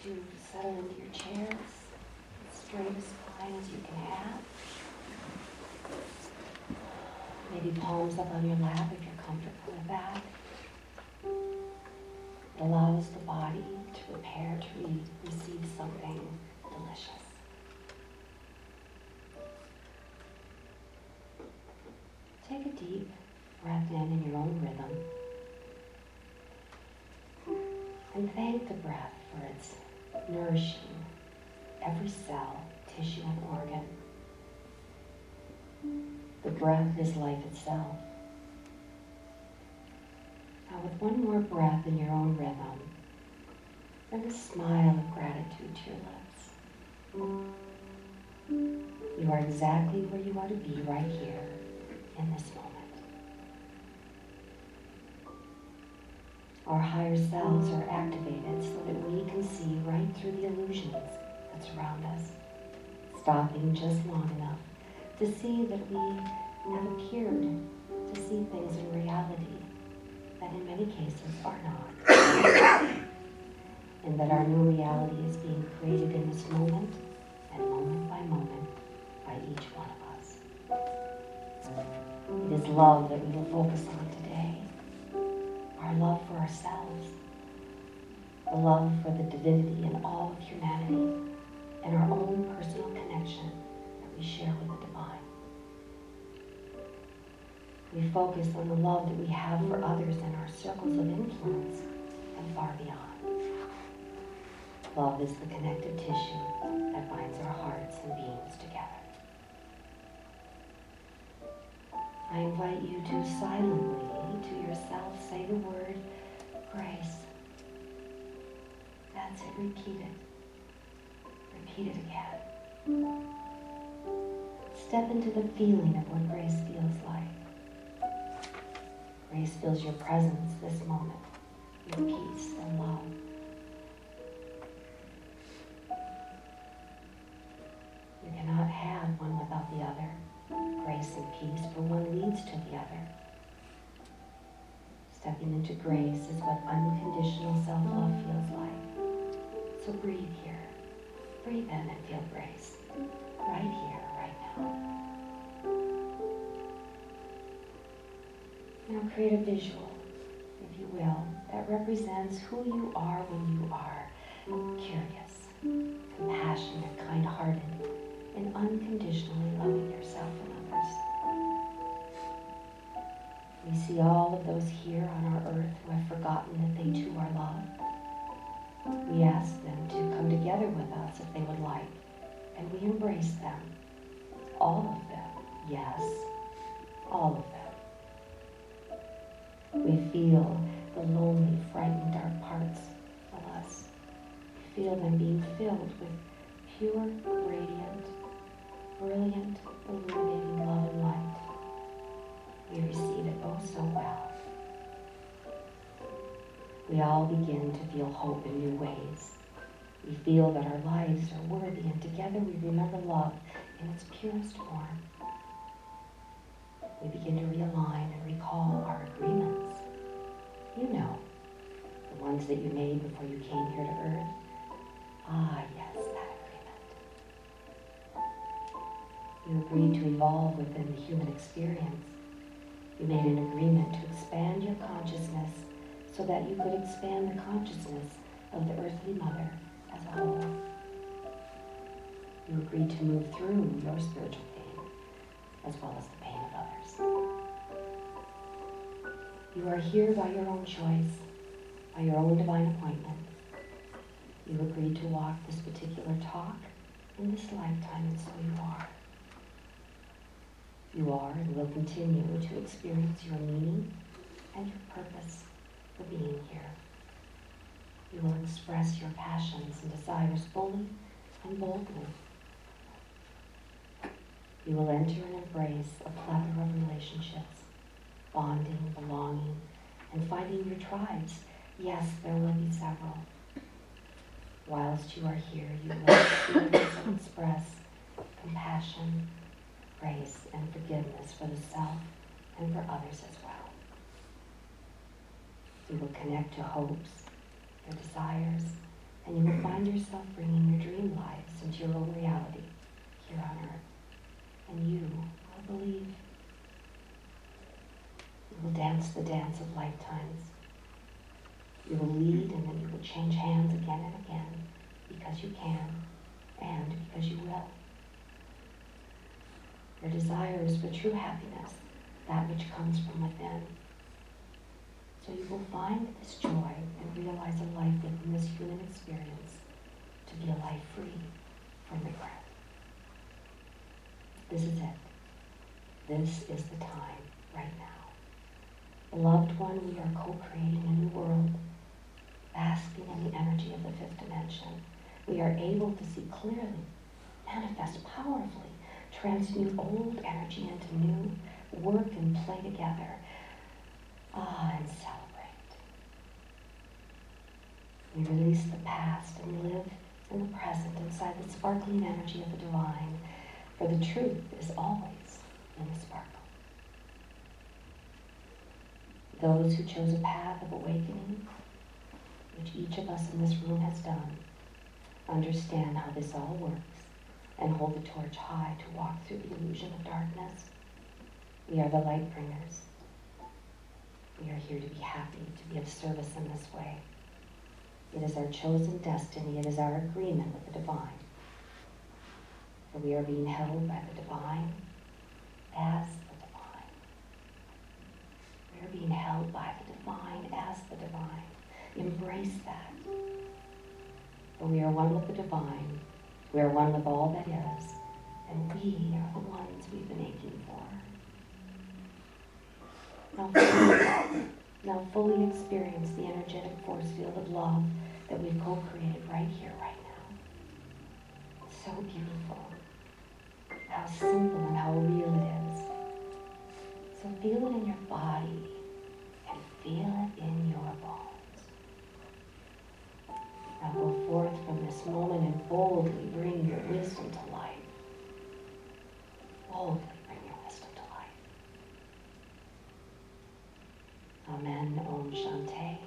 to settle into your chairs, as straight a spine as you can have. Maybe palms up on your lap if you're comfortable with that. It allows the body to prepare to receive something delicious. Take a deep breath in your own rhythm. And thank the breath for its nourishing every cell, tissue, and organ. The breath is life itself. Now with one more breath in your own rhythm, bring a smile of gratitude to your lips. You are exactly where you are to be right here in this moment. Our higher selves are activated so that we can see right through the illusions that surround us, stopping just long enough to see that we have appeared to see things in reality that in many cases are not, and that our new reality is being created in this moment and moment by moment by each one of us. It is love that we will focus on today. Our love for ourselves, the love for the divinity in all of humanity, and our own personal connection that we share with the divine. We focus on the love that we have for others in our circles of influence and far beyond. Love is the connective tissue that binds our hearts and beings together. I invite you to silently, to yourself, say the word grace. That's it, repeat it. Repeat it again. Step into the feeling of what grace feels like. Grace feels your presence this moment with peace and love. You cannot have one without the other. Grace and peace, for one leads to the other. Stepping into grace is what unconditional self-love feels like. So breathe here. Breathe in and feel grace. Right here, right now. Now create a visual, if you will, that represents who you are when you are curious, compassionate, kind-hearted, and unconditionally loving yourself and others. We see all of those here on our earth who have forgotten that they too are loved. We ask them to come together with us if they would like, and we embrace them. All of them, yes, all of them. We feel the lonely, frightened, dark parts of us. We feel them being filled with pure, radiant, brilliant, illuminating love and light. We receive it oh so well. We all begin to feel hope in new ways. We feel that our lives are worthy, and together we remember love in its purest form. We begin to realign and recall our agreements. You know, the ones that you made before you came here to earth. Ah, yes, that agreement. You agreed to evolve within the human experience. You made an agreement to expand your consciousness so that you could expand the consciousness of the earthly mother as a whole. You agreed to move through your spiritual pain as well as the pain of others. You are here by your own choice, by your own divine appointment. You agreed to walk this particular talk in this lifetime, and so you are. You are and will continue to experience your meaning and your purpose for being here. You will express your passions and desires fully and boldly. You will enter and embrace a plethora of relationships, bonding, belonging, and finding your tribes. Yes, there will be several. Whilst you are here, you will experience and express compassion, grace, and forgiveness for the self and for others as well. You will connect to hopes, your desires, and you will find yourself bringing your dream lives into your own reality here on earth. And you will believe. You will dance the dance of lifetimes. You will lead, and then you will change hands again and again, because you can, and because you will. Your desire is for true happiness, that which comes from within. So you will find this joy and realize a life within this human experience to be a life free from regret. This is it. This is the time right now. Beloved one, we are co-creating a new world, basking in the energy of the fifth dimension. We are able to see clearly, manifest powerfully, transmute old energy into new, work and play together. And celebrate. We release the past and live in the present inside the sparkling energy of the divine, for the truth is always in the sparkle. Those who chose a path of awakening, which each of us in this room has done, understand how this all works and hold the torch high to walk through the illusion of darkness. We are the light bringers. We are here to be happy, to be of service in this way. It is our chosen destiny. It is our agreement with the divine. For we are being held by the divine as the divine. We are being held by the divine as the divine. Embrace that. For we are one with the divine. We are one with all that is. And we are the ones we've been aching for. Now fully experience the energetic force field of love that we've co-created right here, right now. It's so beautiful. How simple and how real it is. So feel it in your body and feel it in your bones. Now go forth from this moment and boldly bring your wisdom to life. Boldly bring your wisdom to life. Amen, Om Shanti.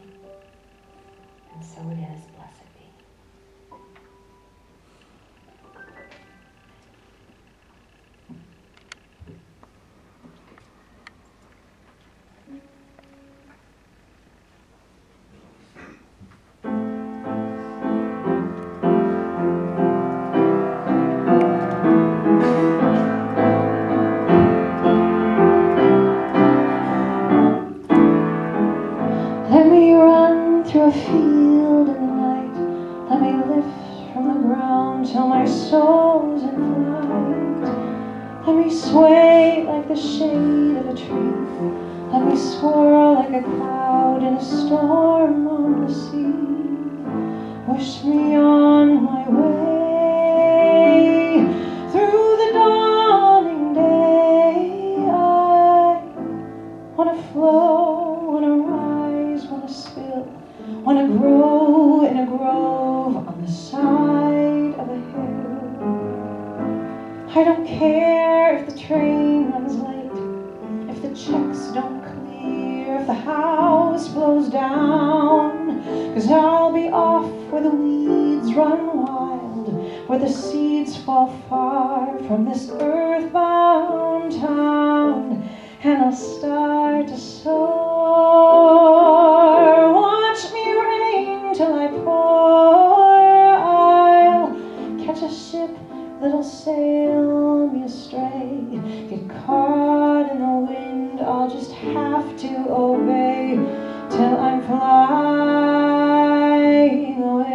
And so it is, blessed be. Let me run through a field in the night. Let me lift from the ground till my soul's in flight. Let me sway like the shade of a tree. Let me swirl like a cloud in a storm on the sea. Wish me on my way through the dawning day. I wanna flow, wanna rise, wanna spill, wanna grow in a grove on the side of a hill. I don't care if the train runs late, if the checks don't clear, if the house blows down, 'cause I'll be off where the weeds run wild, where the seeds fall far from this earthbound town, and I'll start to soar. Watch me rain till I pour. I'll catch a ship that'll sail me astray. Get caught in the wind, I'll just have to obey till I'm flying away.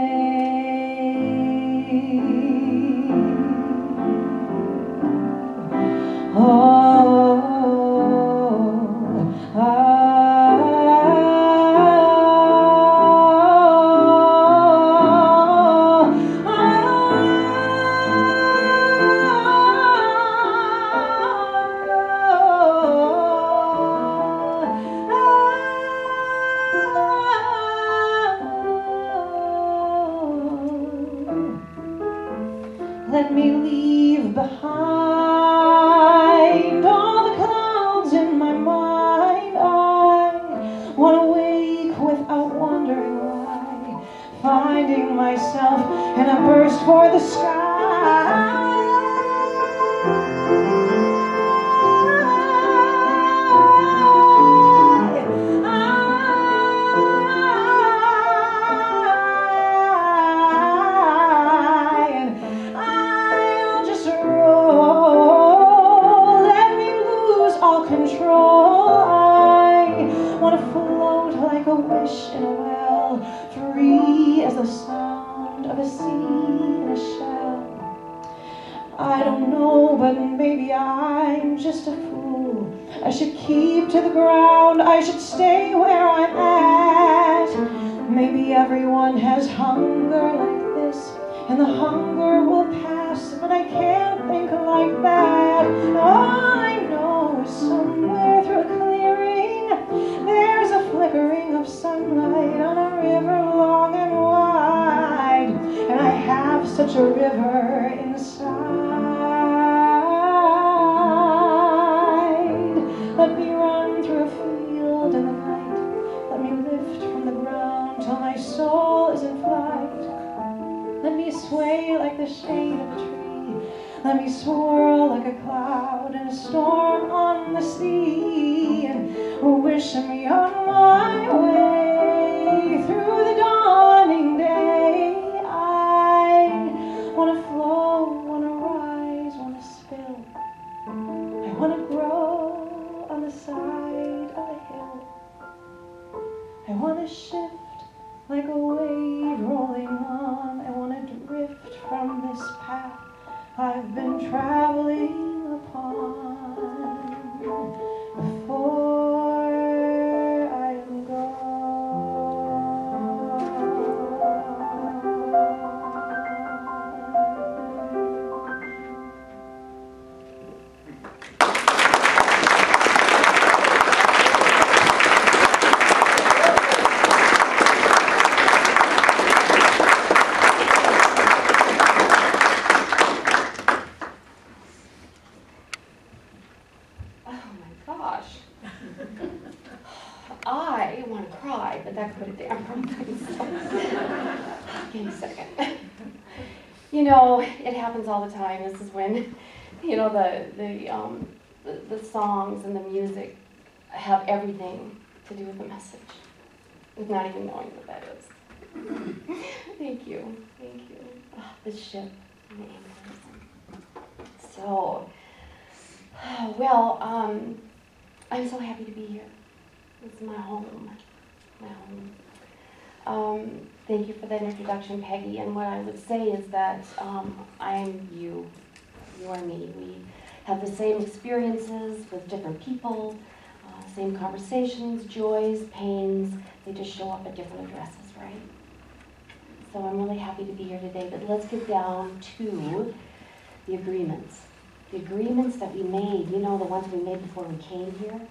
Let me leave behind all the clouds in my mind. I want to wake without wondering why, finding finding myself in a burst for the sky. I'll just roll, let me lose all control. I want to float like a wish in a well, free as the sound of a sea in a shell. I don't know, but maybe I'm just a fool. I should keep to the ground, I should stay where I'm at. Maybe everyone has hunger like this, and the hunger will pass, but I can't think like that. All I know is somewhere through a clearing, there's a flickering of sunlight on a river long and wide, and I have such a river inside. Let me run through a field in the night, let me lift from the ground till my soul is in flight. Let me sway like the shade of a tree, let me swirl like a cloud in a storm on the sea, and wish me on my way through the dawning day. I want to flow, want to rise, want to spill. I want to grow on the side of a hill. I want to shift like a wave rolling on. I want to drift from this path I've been traveling upon before I'm gone. I want to cry, but that could have damn things. Give me a second. You know, it happens all the time. This is when, you know, the songs and the music have everything to do with the message, with not even knowing what that is. Thank you, thank you. Oh, the ship and the anchors. So, well, I'm so happy to be here. It's my home, my home. Thank you for that introduction, Peggy. And what I would say is that I'm you, you are me. We have the same experiences with different people, same conversations, joys, pains. They just show up at different addresses, right? So I'm really happy to be here today. But let's get down to the agreements. The agreements that we made, you know, the ones we made before we came here.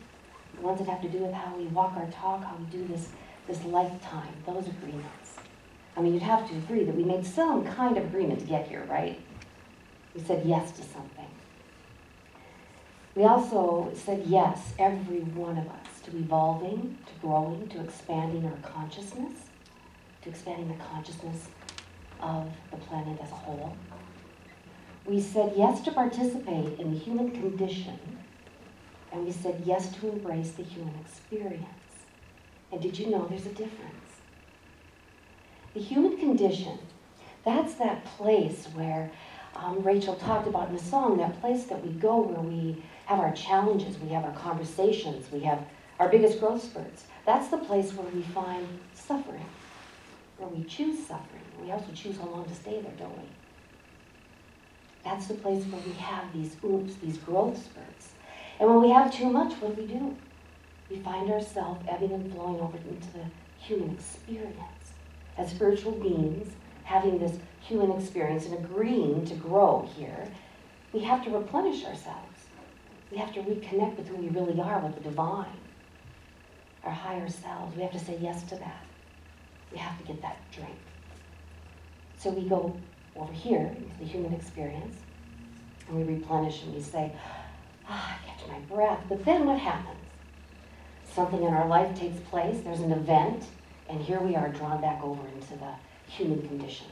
The ones that have to do with how we walk our talk, how we do this lifetime, those agreements. I mean, you'd have to agree that we made some kind of agreement to get here, right? We said yes to something. We also said yes, every one of us, to evolving, to growing, to expanding our consciousness, to expanding the consciousness of the planet as a whole. We said yes to participate in the human condition, and we said yes to embrace the human experience. And did you know there's a difference? The human condition, that's that place where Rachel talked about in the song, that place that we go where we have our challenges, we have our conversations, we have our biggest growth spurts. That's the place where we find suffering, where we choose suffering. We also choose how long to stay there, don't we? That's the place where we have these oops, these growth spurts. And when we have too much, what do? We find ourselves ebbing and flowing over into the human experience. As spiritual beings, having this human experience and agreeing to grow here, we have to replenish ourselves. We have to reconnect with who we really are, with the divine, our higher selves. We have to say yes to that. We have to get that drink. So we go over here into the human experience, and we replenish and we say, I catch my breath. But then what happens? Something in our life takes place, there's an event, and here we are drawn back over into the human condition.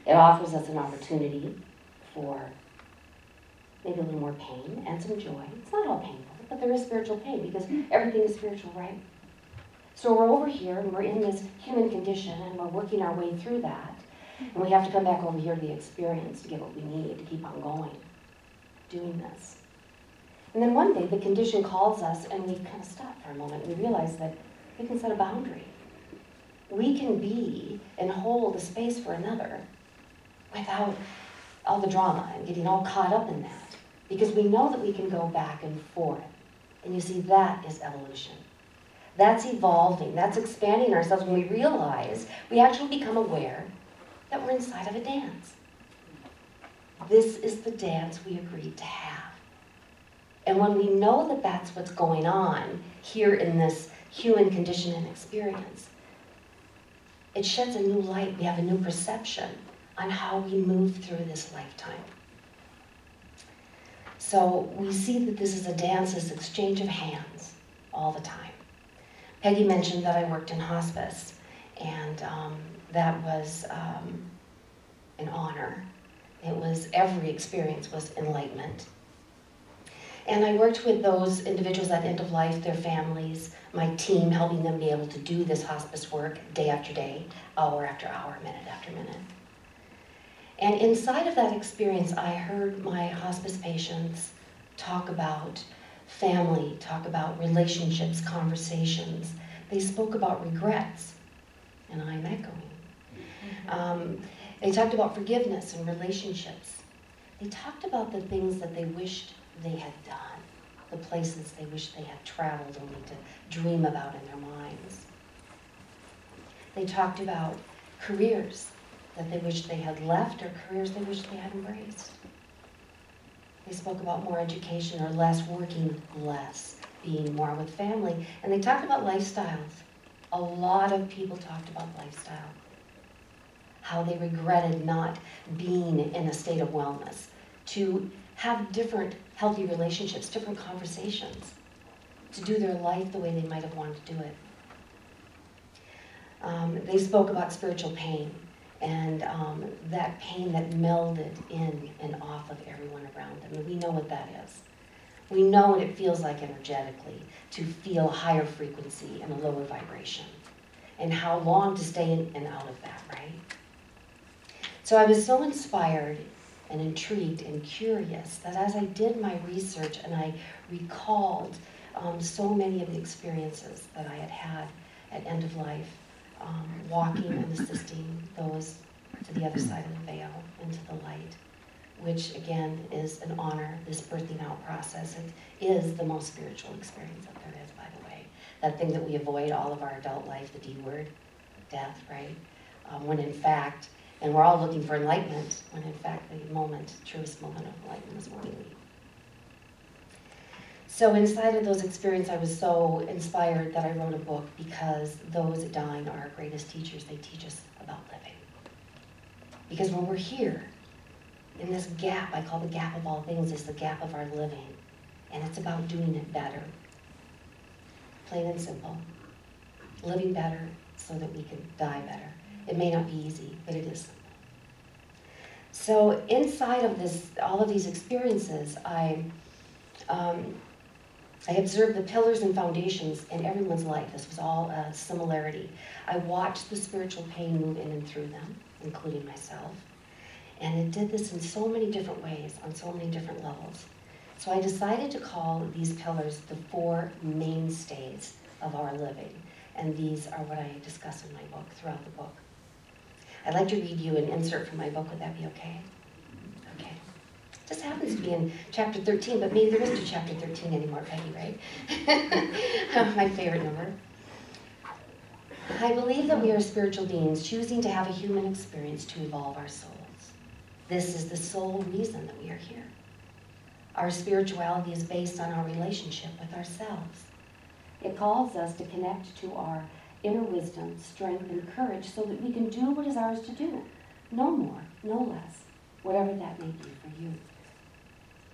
It offers us an opportunity for maybe a little more pain and some joy. It's not all painful, but there is spiritual pain because everything is spiritual, right? So we're over here and we're in this human condition and we're working our way through that. And we have to come back over here to the experience to get what we need to keep on going, doing this. And then one day the condition calls us and we kind of stop for a moment and we realize that we can set a boundary. We can be and hold a space for another without all the drama and getting all caught up in that. Because we know that we can go back and forth. And you see, that is evolution. That's evolving. That's expanding ourselves when we realize we actually become aware that we're inside of a dance. This is the dance we agreed to have. And when we know that that's what's going on here in this human condition and experience, it sheds a new light. We have a new perception on how we move through this lifetime. So we see that this is a dance, this exchange of hands all the time. Peggy mentioned that I worked in hospice, and that was an honor. It was, every experience was enlightenment. And I worked with those individuals at end of life, their families, my team, helping them be able to do this hospice work day after day, hour after hour, minute after minute. And inside of that experience, I heard my hospice patients talk about family, talk about relationships, conversations. They spoke about regrets, and I'm echoing. They talked about forgiveness and relationships. They talked about the things that they wished they had done, the places they wished they had traveled only to dream about in their minds. They talked about careers that they wished they had left or careers they wished they had embraced. They spoke about more education or less, working less, being more with family. And they talked about lifestyles. A lot of people talked about lifestyle. How they regretted not being in a state of wellness, to have different healthy relationships, different conversations, to do their life the way they might have wanted to do it. They spoke about spiritual pain and that pain that melded in and off of everyone around them. And we know what that is. We know what it feels like energetically to feel higher frequency and a lower vibration, and how long to stay in and out of that, right? So I was so inspired and intrigued and curious that as I did my research and I recalled so many of the experiences that I had had at end of life, walking and assisting those to the other side of the veil, into the light, which again is an honor, this birthing out process. It is the most spiritual experience that there is, by the way. That thing that we avoid all of our adult life, the D word, death, right? When in fact, and we're all looking for enlightenment, when in fact the truest moment of enlightenment is when we leave. So inside of those experiences, I was so inspired that I wrote a book, because those dying are our greatest teachers. They teach us about living. Because when we're here, in this gap, I call the gap of all things, is the gap of our living. And it's about doing it better. Plain and simple. Living better so that we can die better. It may not be easy, but it is simple. So inside of this, all of these experiences, I observed the pillars and foundations in everyone's life. This was all a similarity. I watched the spiritual pain move in and through them, including myself. And it did this in so many different ways, on so many different levels. So I decided to call these pillars the 4 mainstays of our living. And these are what I discuss in my book, throughout the book. I'd like to read you an insert from my book. Would that be okay? Okay. This happens to be in chapter 13, but maybe there isn't a chapter 13 anymore, Peggy, right? My favorite number. I believe that we are spiritual beings choosing to have a human experience to evolve our souls. This is the sole reason that we are here. Our spirituality is based on our relationship with ourselves. It calls us to connect to our inner wisdom, strength, and courage so that we can do what is ours to do. No more, no less, whatever that may be for you.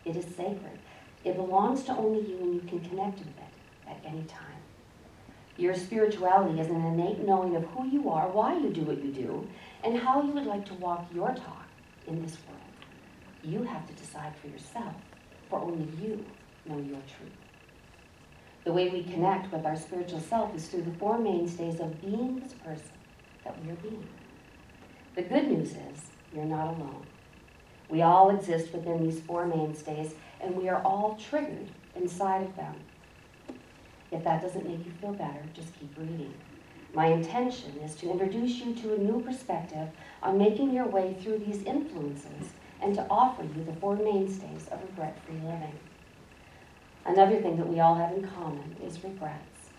It is sacred. It belongs to only you, and you can connect with it at any time. Your spirituality is an innate knowing of who you are, why you do what you do, and how you would like to walk your talk in this world. You have to decide for yourself, for only you know your truth. The way we connect with our spiritual self is through the four mainstays of being this person that we are being. The good news is you're not alone. We all exist within these four mainstays, and we are all triggered inside of them. If that doesn't make you feel better, just keep reading. My intention is to introduce you to a new perspective on making your way through these influences and to offer you the four mainstays of regret-free living. Another thing that we all have in common is regrets.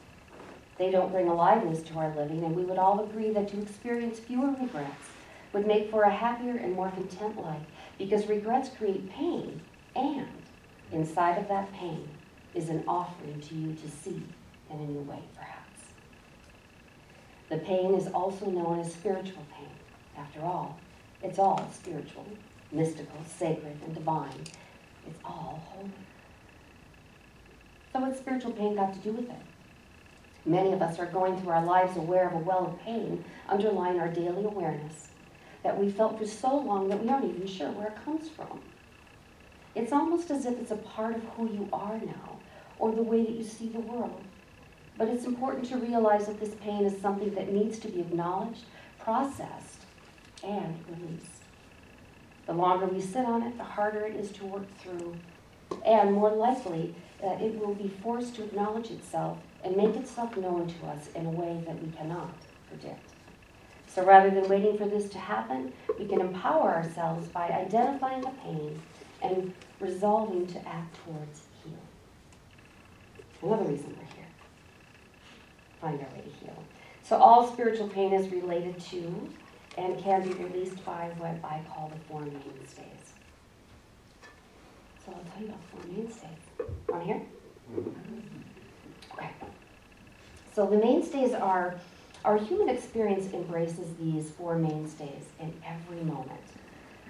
They don't bring aliveness to our living, and we would all agree that to experience fewer regrets would make for a happier and more content life, because regrets create pain, and inside of that pain is an offering to you to see in a new way, perhaps. The pain is also known as spiritual pain. After all, it's all spiritual, mystical, sacred, and divine. It's all holy. So what's spiritual pain got to do with it? Many of us are going through our lives aware of a well of pain underlying our daily awareness that we felt for so long that we aren't even sure where it comes from. It's almost as if it's a part of who you are now, or the way that you see the world. But it's important to realize that this pain is something that needs to be acknowledged, processed, and released. The longer we sit on it, the harder it is to work through, and more likely it will be forced to acknowledge itself and make itself known to us in a way that we cannot predict. So rather than waiting for this to happen, we can empower ourselves by identifying the pain and resolving to act towards healing. Another reason we're here. Find our way to heal. So all spiritual pain is related to and can be released by what I call the four mainstays. So I'll tell you about four mainstays. On here? Okay. So the mainstays are, our human experience embraces these four mainstays in every moment.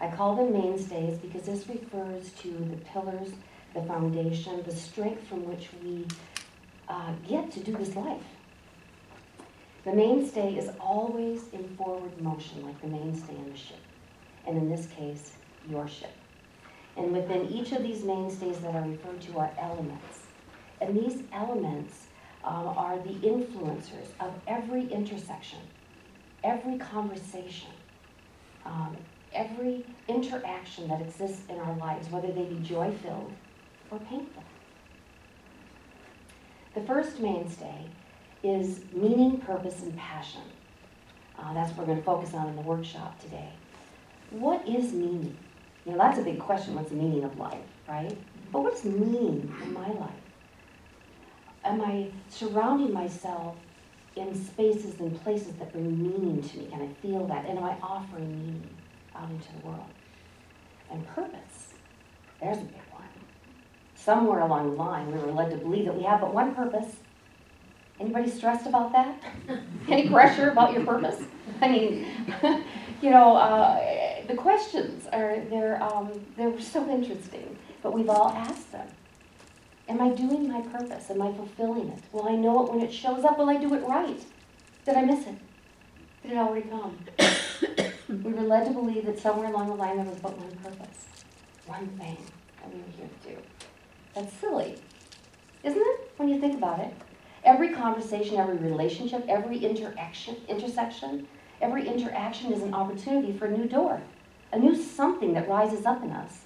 I call them mainstays because this refers to the pillars, the foundation, the strength from which we get to do this life. The mainstay is always in forward motion, like the mainstay in the ship, and in this case, your ship. And within each of these mainstays that are referred to are elements. And these elements are the influencers of every intersection, every conversation, every interaction that exists in our lives, whether they be joy-filled or painful. The first mainstay is meaning, purpose, and passion. That's what we're going to focus on in the workshop today. What is meaning? You know, that's a big question. What's the meaning of life, right? But what is meaning in my life? Am I surrounding myself in spaces and places that bring meaning to me? Can I feel that? And am I offering meaning out into the world? And purpose, there's a big one. Somewhere along the line, we were led to believe that we have but one purpose. Anybody stressed about that? Any pressure about your purpose? I mean, you know, the questions they're so interesting, but we've all asked them. Am I doing my purpose? Am I fulfilling it? Will I know it when it shows up? Will I do it right? Did I miss it? Did it already come? We were led to believe that somewhere along the line there was but one purpose, one thing that we were here to do. That's silly, isn't it, when you think about it? Every conversation, every relationship, every intersection, every interaction is an opportunity for a new door, a new something that rises up in us,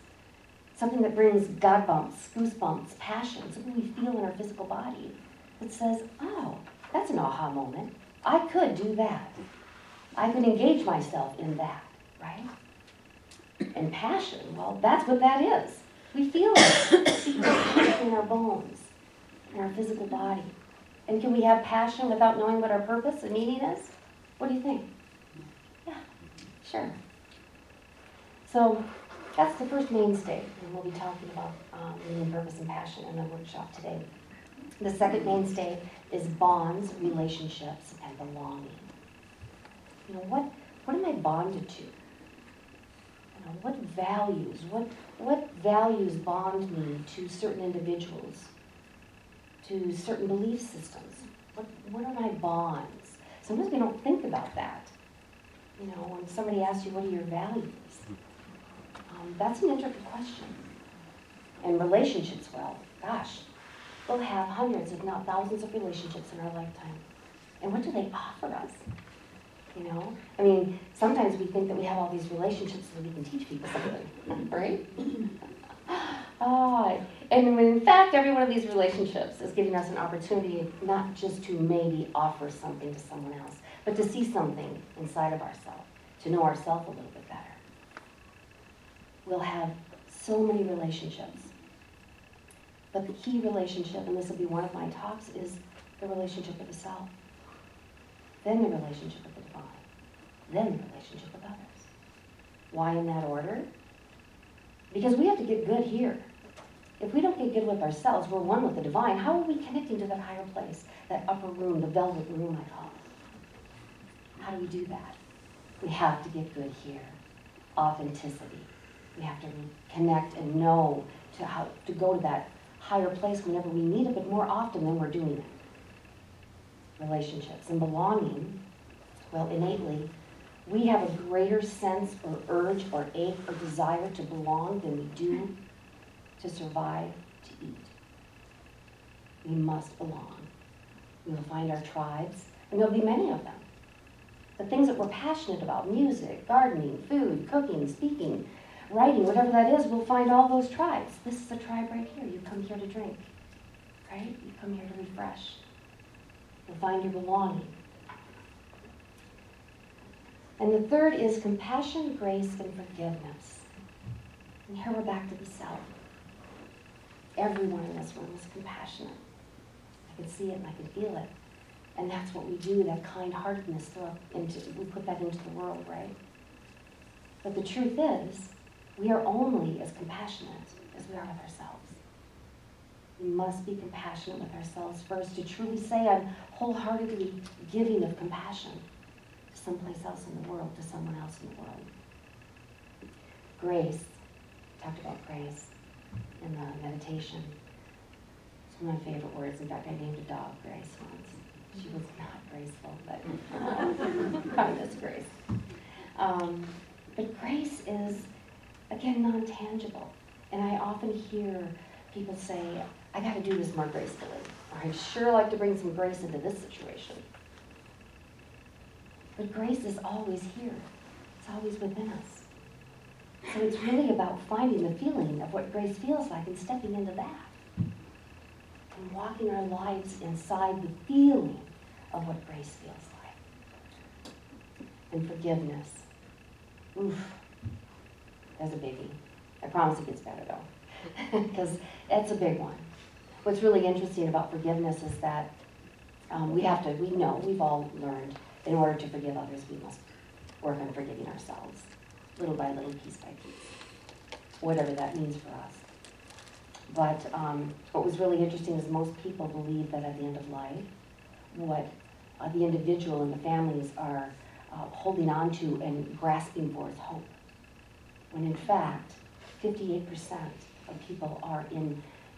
something that brings God bumps, goosebumps, passion, something we feel in our physical body that says, oh, that's an aha moment. I could do that. I could engage myself in that, right? And passion, well, that's what that is. We feel it. We feel passion in our bones, in our physical body. And can we have passion without knowing what our purpose and meaning is? What do you think? Yeah, sure. So that's the first mainstay, and we'll be talking about meaning, purpose, and passion in the workshop today. The second mainstay is bonds, relationships, and belonging. You know, what am I bonded to? You know, what values bond me to certain individuals, to certain belief systems, What are my bonds? Sometimes we don't think about that. You know, when somebody asks you, what are your values? That's an intricate question. And relationships, well, gosh, we'll have hundreds, if not thousands of relationships in our lifetime. And what do they offer us? You know? I mean, sometimes we think that we have all these relationships so we can teach people something, right? And when in fact, every one of these relationships is giving us an opportunity not just to maybe offer something to someone else, but to see something inside of ourselves, to know ourselves a little bit better. We'll have so many relationships. But the key relationship, and this will be one of my talks, is the relationship with the self. Then the relationship with the divine. Then the relationship with others. Why in that order? Because we have to get good here. If we don't get good with ourselves, we're one with the divine. How are we connecting to that higher place, that upper room, the velvet room I call it? How do we do that? We have to get good here. Authenticity. We have to connect and know how to go to that higher place whenever we need it, but more often than we're doing it. Relationships and belonging, well, innately, we have a greater sense or urge or ache or desire to belong than we do to survive, to eat. We must belong. We will find our tribes, and there'll be many of them. The things that we're passionate about, music, gardening, food, cooking, speaking, writing, whatever that is, we'll find all those tribes. This is a tribe right here. You come here to drink, right? You come here to refresh. You'll find your belonging. And the third is compassion, grace, and forgiveness. And here we're back to the self. Everyone in this room is compassionate. I can see it and I can feel it. And that's what we do, that kind-heartedness, we put that into the world, right? But the truth is, we are only as compassionate as we are with ourselves. We must be compassionate with ourselves first to truly say I'm wholeheartedly giving of compassion to someplace else in the world, to someone else in the world. Grace. We talked about grace in the meditation. It's one of my favorite words. In fact, I named a dog Grace once. She was not graceful, but kindness, grace. But grace is, again, non-tangible. And I often hear people say, I got to do this more gracefully. Or I'd sure like to bring some grace into this situation. But grace is always here. It's always within us. So it's really about finding the feeling of what grace feels like and stepping into that. And walking our lives inside the feeling of what grace feels like. And forgiveness. Oof. That's a biggie. I promise it gets better though. Because that's a big one. What's really interesting about forgiveness is that we've all learned in order to forgive others, we must work on forgiving ourselves. Little by little, piece by piece. Whatever that means for us. But what was really interesting is most people believe that at the end of life, what the individual and the families are holding on to and grasping for is hope. When in fact, 58% of people are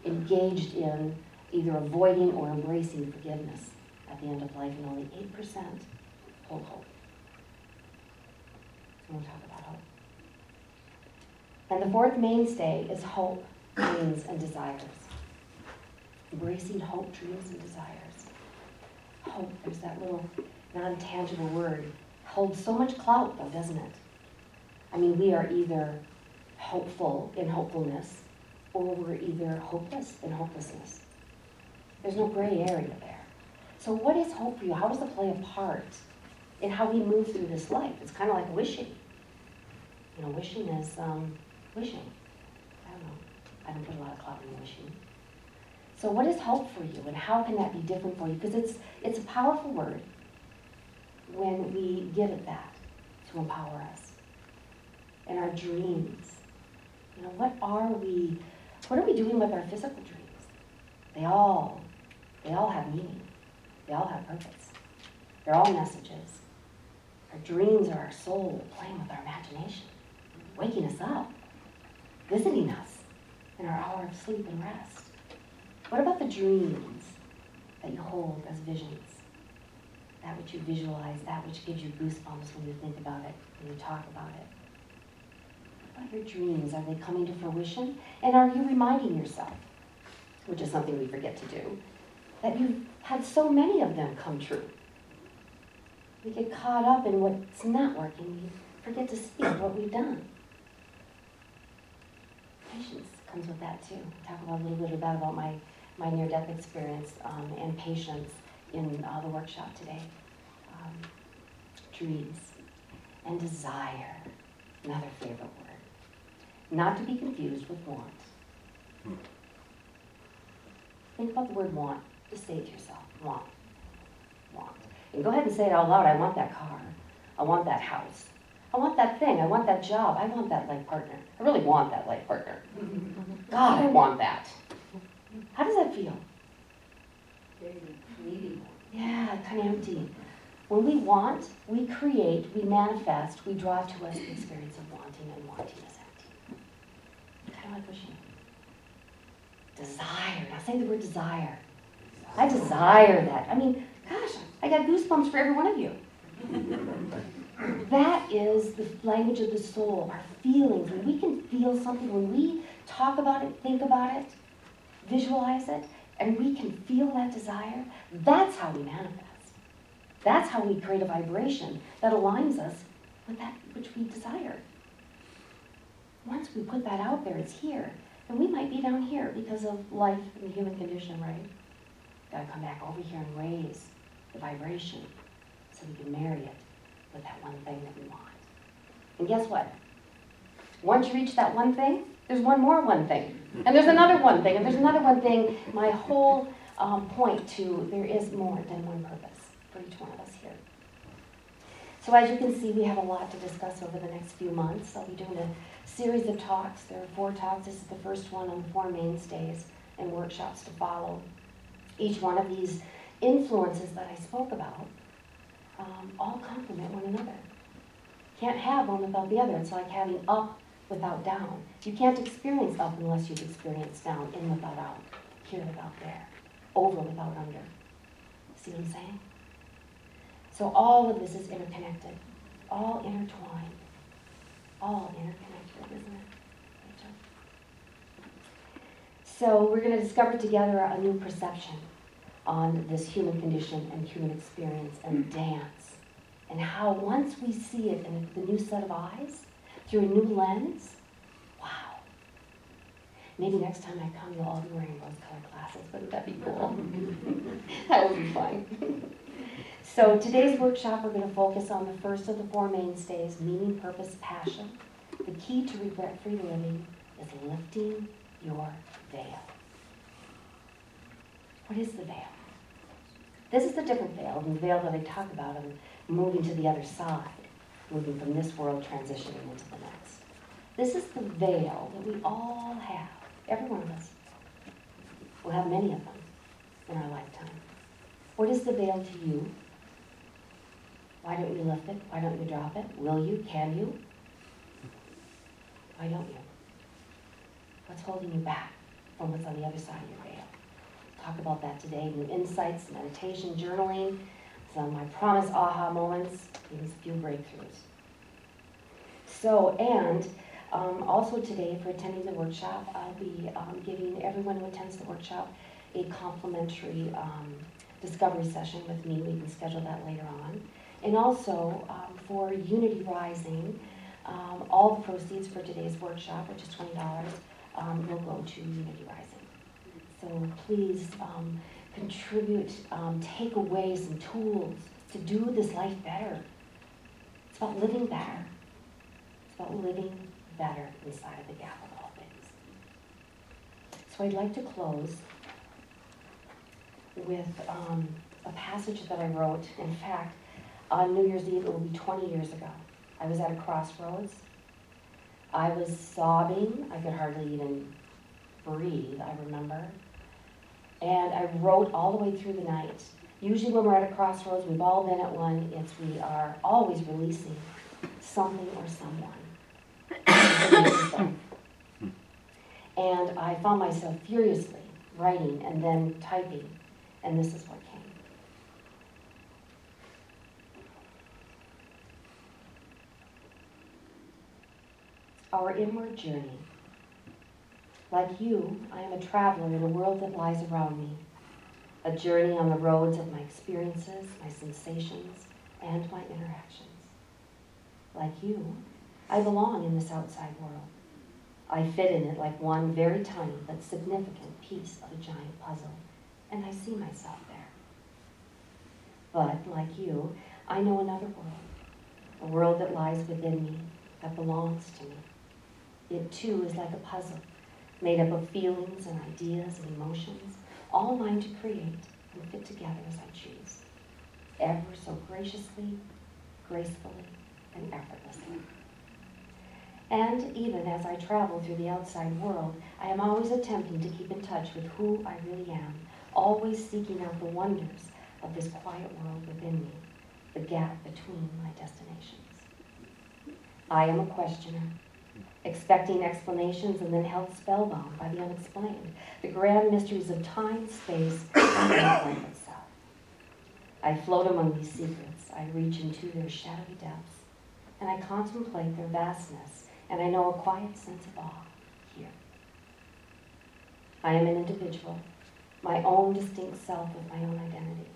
engaged in either avoiding or embracing forgiveness at the end of life, and only 8% hold hope. So we'll talk about hope. And the fourth mainstay is hope, dreams, and desires. Embracing hope, dreams, and desires. Hope, there's that little non-tangible word. Holds so much clout, though, doesn't it? I mean, we are either hopeful in hopefulness, or we're either hopeless in hopelessness. There's no gray area there. So what is hope for you? How does it play a part in how we move through this life? It's kind of like wishing. You know, wishing is wishing. I don't know. I don't put a lot of clout in wishing. So what is hope for you, and how can that be different for you? Because it's a powerful word when we give it that to empower us. And our dreams. You know, what are we doing with our physical dreams? They all have meaning. They all have purpose. They're all messages. Our dreams are our soul playing with our imagination, waking us up, visiting us in our hour of sleep and rest. What about the dreams? that you hold as visions, that which you visualize, that which gives you goosebumps when you think about it, when you talk about it. What about your dreams? Are they coming to fruition? And are you reminding yourself, which is something we forget to do, that you've had so many of them come true? We get caught up in what's not working. We forget to speak what we've done. Patience comes with that too. I'll talk about a little bit of that about my near-death experience and patience in the workshop today. Dreams and desire, another favorite word. Not to be confused with want. Think about the word want. Just say it to yourself. Want. Want. And go ahead and say it out loud. I want that car. I want that house. I want that thing. I want that job. I want that life partner. I really want that life partner. God, I want that. How does that feel? Needy. Yeah, kind of empty. When we want, we create, we manifest, we draw to us the experience of wanting, and wanting is empty. Kind of like wishing. Desire. Now say the word desire. I desire that. I mean, gosh, I got goosebumps for every one of you. That is the language of the soul, our feelings. When we can feel something, when we talk about it, think about it, visualize it, and we can feel that desire, that's how we manifest. That's how we create a vibration that aligns us with that which we desire. Once we put that out there, it's here. And we might be down here because of life and the human condition, right? Got to come back over here and raise the vibration so we can marry it with that one thing that we want. And guess what? Once you reach that one thing, there's one more one thing. And there's another one thing, and there's another one thing. My whole point to there is more than one purpose for each one of us here. So as you can see, we have a lot to discuss over the next few months. I'll be doing a series of talks. There are 4 talks. This is the first one on the 4 mainstays and workshops to follow. Each one of these influences that I spoke about all complement one another. Can't have one without the other. It's like having up without down. You can't experience up unless you've experienced down, in without out, here without there, over without under. See what I'm saying? So all of this is interconnected, all intertwined, all interconnected, isn't it? Rachel? So we're going to discover together a new perception on this human condition and human experience and dance, and how once we see it in the new set of eyes, through a new lens, wow. Maybe next time I come, you'll all be wearing rose-colored glasses. Wouldn't that be cool? That would be fun. So today's workshop, we're going to focus on the first of the 4 mainstays, meaning, purpose, passion. The key to regret-free living is lifting your veil. What is the veil? This is the different veil, and the veil that I talk about of moving to the other side, moving from this world, transitioning into the next. This is the veil that we all have, every one of us. We'll have many of them in our lifetime. What is the veil to you? Why don't you lift it? Why don't you drop it? Will you? Can you? Why don't you? What's holding you back from what's on the other side of your veil? Talk about that today. New insights, meditation, journaling, some, I promise, aha moments, maybe a few breakthroughs. So, and also today, for attending the workshop, I'll be giving everyone who attends the workshop a complimentary discovery session with me. We can schedule that later on. And also, for Unity Rising, all the proceeds for today's workshop, which is $20, will go to Unity Rising. So please contribute, take away some tools to do this life better. It's about living better. It's about living better inside of the gap of all things. So I'd like to close with a passage that I wrote. In fact, on New Year's Eve, it will be 20 years ago. I was at a crossroads. I was sobbing. I could hardly even breathe, I remember. And I wrote all the way through the night. Usually when we're at a crossroads, we've all been at one, we are always releasing something or someone. And I found myself furiously writing and then typing. And this is what came. Our inward journey. Like you, I am a traveler in a world that lies around me. A journey on the roads of my experiences, my sensations, and my interactions. Like you, I belong in this outside world. I fit in it like one very tiny but significant piece of a giant puzzle, and I see myself there. But, like you, I know another world, a world that lies within me, that belongs to me. It too is like a puzzle, made up of feelings and ideas and emotions, all mine to create and fit together as I choose, ever so graciously, gracefully, and effortlessly. And even as I travel through the outside world, I am always attempting to keep in touch with who I really am, always seeking out the wonders of this quiet world within me, the gap between my destinations. I am a questioner, expecting explanations and then held spellbound by the unexplained, the grand mysteries of time, space, and life itself. I float among these secrets, I reach into their shadowy depths, and I contemplate their vastness, and I know a quiet sense of awe here. I am an individual, my own distinct self with my own identity.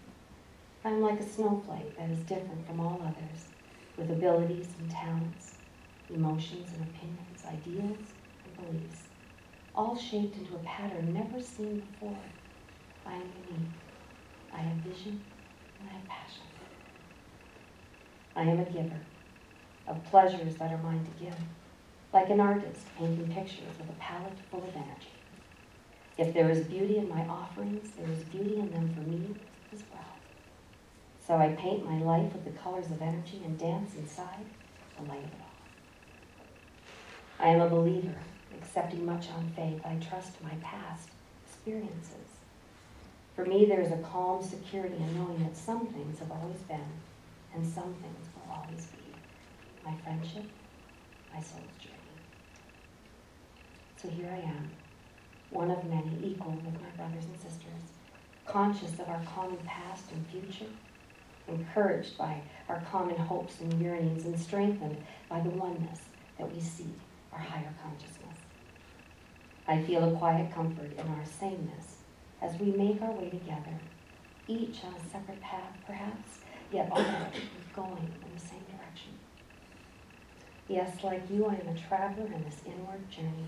I am like a snowflake that is different from all others, with abilities and talents, emotions and opinions, ideals and beliefs, all shaped into a pattern never seen before. I am unique. I have vision and I have passion. I am a giver of pleasures that are mine to give, like an artist painting pictures with a palette full of energy. If there is beauty in my offerings, there is beauty in them for me as well. So I paint my life with the colors of energy and dance inside the light of it all. I am a believer, accepting much on faith. I trust my past experiences. For me, there is a calm security in knowing that some things have always been, and some things will always be. My friendship, my soul's journey. So here I am, one of many, equal with my brothers and sisters, conscious of our common past and future, encouraged by our common hopes and yearnings, and strengthened by the oneness that we seek, our higher consciousness. I feel a quiet comfort in our sameness as we make our way together, each on a separate path, perhaps, yet all going in the same direction. Yes, like you, I am a traveler in this inward journey,